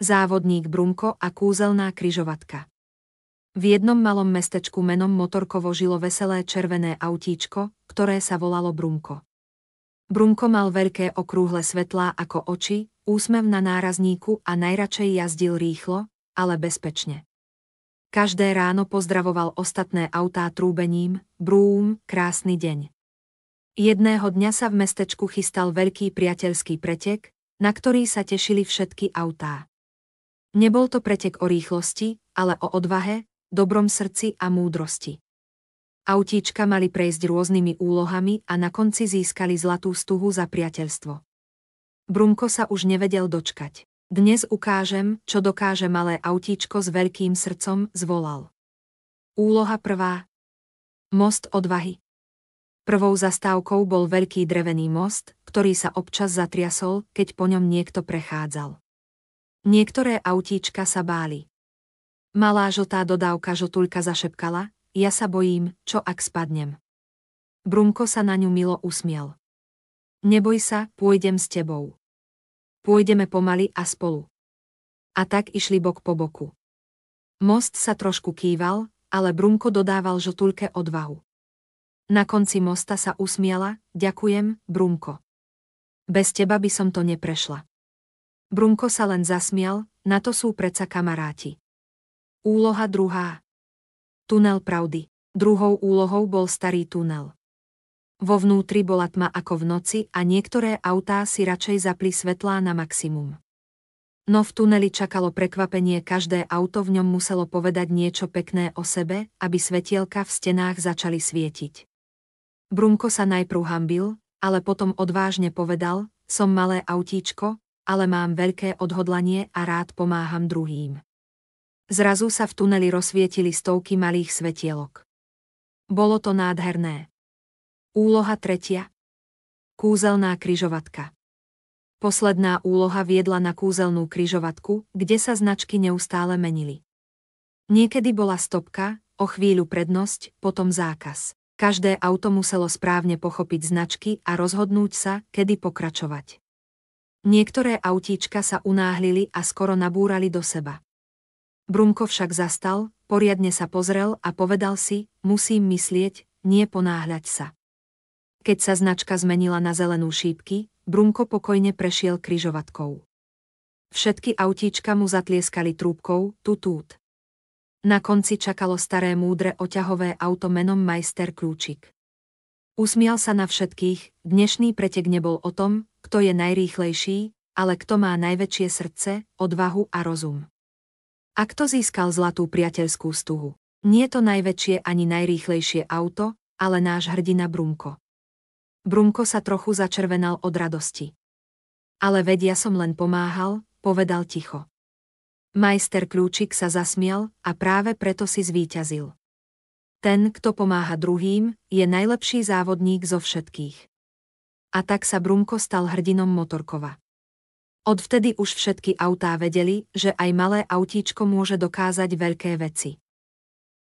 Závodník Brumko a kúzelná križovatka. V jednom malom mestečku menom Motorkovo žilo veselé červené autíčko, ktoré sa volalo Brumko. Brumko mal veľké okrúhle svetlá ako oči, úsmev na nárazníku a najradšej jazdil rýchlo, ale bezpečne. Každé ráno pozdravoval ostatné autá trúbením: brúm, krásny deň. Jedného dňa sa v mestečku chystal veľký priateľský pretek, na ktorý sa tešili všetky autá. Nebol to pretek o rýchlosti, ale o odvahe, dobrom srdci a múdrosti. Autíčka mali prejsť rôznymi úlohami a na konci získali zlatú stuhu za priateľstvo. Brumko sa už nevedel dočkať. Dnes ukážem, čo dokáže malé autíčko s veľkým srdcom, zvolal. Úloha 1. Most odvahy. Prvou zastávkou bol veľký drevený most, ktorý sa občas zatriasol, keď po ňom niekto prechádzal. Niektoré autíčka sa báli. Malá žltá dodávka žltuľka zašepkala: ja sa bojím, čo ak spadnem. Brumko sa na ňu milo usmiel. Neboj sa, pôjdem s tebou. Pôjdeme pomaly a spolu. A tak išli bok po boku. Most sa trošku kýval, ale Brumko dodával žltuľke odvahu. Na konci mosta sa usmiala: ďakujem, Brumko. Bez teba by som to neprešla. Brumko sa len zasmial: na to sú predsa kamaráti. Úloha 2. Tunel pravdy. Druhou úlohou bol starý tunel. Vo vnútri bola tma ako v noci a niektoré autá si radšej zapli svetlá na maximum. No v tuneli čakalo prekvapenie, každé auto v ňom muselo povedať niečo pekné o sebe, aby svetielka v stenách začali svietiť. Brumko sa najprv hanbil, ale potom odvážne povedal: som malé autíčko, ale mám veľké odhodlanie a rád pomáham druhým. Zrazu sa v tuneli rozsvietili stovky malých svetielok. Bolo to nádherné. Úloha 3. Kúzelná križovatka. Posledná úloha viedla na kúzelnú križovatku, kde sa značky neustále menili. Niekedy bola stopka, o chvíľu prednosť, potom zákaz. Každé auto muselo správne pochopiť značky a rozhodnúť sa, kedy pokračovať. Niektoré autíčka sa unáhlili a skoro nabúrali do seba. Brumko však zastal, poriadne sa pozrel a povedal si: musím myslieť, nie ponáhľať sa. Keď sa značka zmenila na zelenú šípky, Brumko pokojne prešiel križovatkou. Všetky autíčka mu zatlieskali trúbkou: tutút. Na konci čakalo staré múdre oťahové auto menom Majster Kľúčik. Usmial sa na všetkých: dnešný pretek nebol o tom, kto je najrýchlejší, ale kto má najväčšie srdce, odvahu a rozum. A kto získal zlatú priateľskú stuhu? Nie to najväčšie ani najrýchlejšie auto, ale náš hrdina Brumko. Brumko sa trochu začervenal od radosti. Ale veď ja som len pomáhal, povedal ticho. Majster Kľúčik sa zasmial: a práve preto si zvíťazil. Ten, kto pomáha druhým, je najlepší závodník zo všetkých. A tak sa Brumko stal hrdinom Motorkova. Odvtedy už všetky autá vedeli, že aj malé autíčko môže dokázať veľké veci.